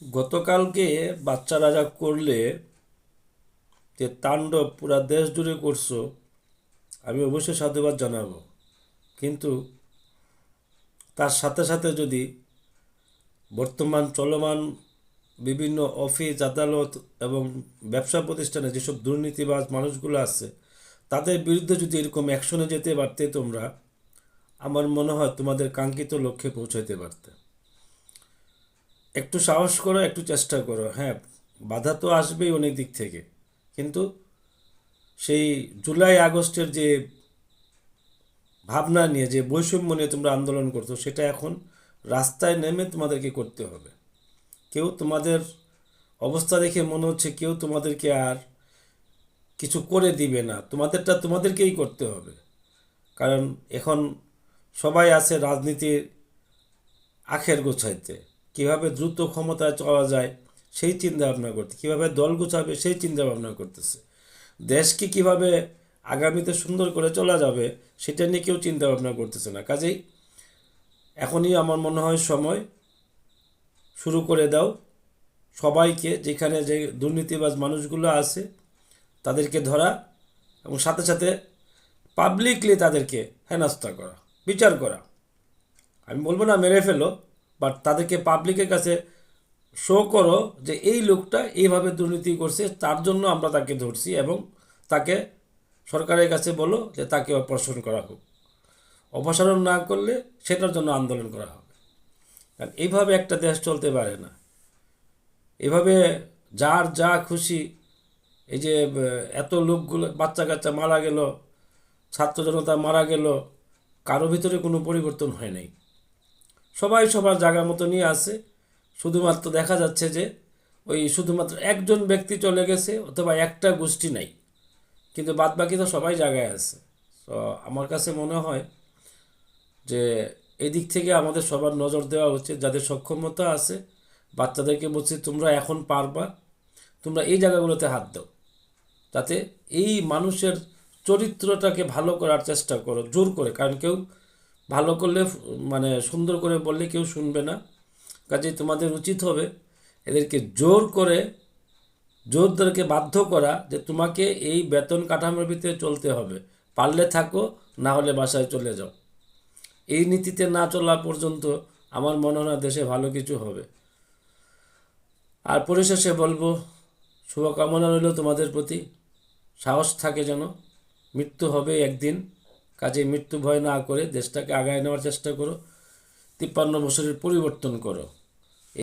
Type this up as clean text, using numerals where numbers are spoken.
গতকালকে বাচ্চারা যা করলে, যে তাণ্ডব পুরা দেশ জুড়ে করছো, আমি অবশ্যই সাধুবাদ জানাবো। কিন্তু তার সাথে সাথে যদি বর্তমান চলমান বিভিন্ন অফিস আদালত এবং ব্যবসা প্রতিষ্ঠানে যেসব দুর্নীতিবাজ মানুষগুলো আছে, তাদের বিরুদ্ধে যদি এরকম অ্যাকশনে যেতে পারতে তোমরা, আমার মনে হয় তোমাদের কাঙ্ক্ষিত লক্ষ্যে পৌঁছাইতে পারতে। একটু সাহস করো, একটু চেষ্টা করো। হ্যাঁ, বাধা তো আসবেই অনেক দিক থেকে, কিন্তু সেই জুলাই আগস্টের যে ভাবনা নিয়ে, যে বৈষম্য নিয়ে তোমরা আন্দোলন করছো, সেটা এখন রাস্তায় নেমে তোমাদেরকে করতে হবে। কেউ তোমাদের অবস্থা দেখে মনে হচ্ছে কেউ তোমাদেরকে আর কিছু করে দিবে না, তোমাদেরটা তোমাদেরকেই করতে হবে। কারণ এখন সবাই আছে রাজনীতির আখের গোছাইতে, কিভাবে দ্রুত ক্ষমতায় চলা যায় সেই চিন্তা ভাবনা করতে, কিভাবে দল গোছাবে সেই চিন্তা ভাবনা করতেছে। দেশকে কিভাবে আগামীতে সুন্দর করে চলা যাবে সেটা নিয়ে কেউ চিন্তা ভাবনা করতেছে না। কাজেই এখনই আমার মনে হয় সময়, শুরু করে দাও। সবাইকে, যেখানে যে দুর্নীতিবাজ মানুষগুলো আছে তাদেরকে ধরা, এবং সাথে সাথে পাবলিকলি তাদেরকে হেনস্থা করা, বিচার করা। আমি বলবো না মেরে ফেলো, বাট তাদেরকে পাবলিকের কাছে শো করো যে এই লোকটা এইভাবে দুর্নীতি করছে, তার জন্য আমরা তাকে ধরছি, এবং তাকে সরকারের কাছে বলো যে তাকে অপসারণ করা হোক। অপসারণ না করলে সেটার জন্য আন্দোলন করা হবে। কারণ এইভাবে একটা দেশ চলতে পারে না। এভাবে যার যা খুশি, এই যে এত লোকগুলো, বাচ্চা কাচ্চা মারা গেল, ছাত্র জনতা মারা গেল, কারো ভিতরে কোনো পরিবর্তন হয় নাই। সবাই সবার জায়গা মতো নিয়ে আছে। শুধুমাত্র দেখা যাচ্ছে যে ওই শুধুমাত্র একজন ব্যক্তি চলে গেছে, অথবা একটা গোষ্ঠী নাই, কিন্তু বাদবাকি তো সবাই জায়গায় আছে। তো আমার কাছে মনে হয় যে এদিক থেকে আমাদের সবার নজর দেওয়া উচিত। যাদের সক্ষমতা আছে, বাচ্চাদেরকে বলছি তোমরা এখন পারবা, তোমরা এই জায়গাগুলোতে হাত দাও, যাতে এই মানুষের চরিত্রটাকে ভালো করার চেষ্টা করো জোর করে। কারণ কেউ ভালো করলে, মানে সুন্দর করে বললে কেউ শুনবে না। কাজেই তোমাদের উচিত হবে এদেরকে জোর করে, জোরদারকে বাধ্য করা যে তোমাকে এই বেতন কাঠামোর ভিতরে চলতে হবে। পারলে থাকো, না হলে বাসায় চলে যাও। এই নীতিতে না চলা পর্যন্ত আমার মনে হয় না দেশে ভালো কিছু হবে। আর পরিশেষে বলবো, শুভকামনা রইল তোমাদের প্রতি। সাহস থাকে যেন, মৃত্যু হবে একদিন। কাজে মৃত্যু ভয় না করে দেশটাকে আগায় নেওয়ার চেষ্টা করো। 53 বছরের পরিবর্তন করো।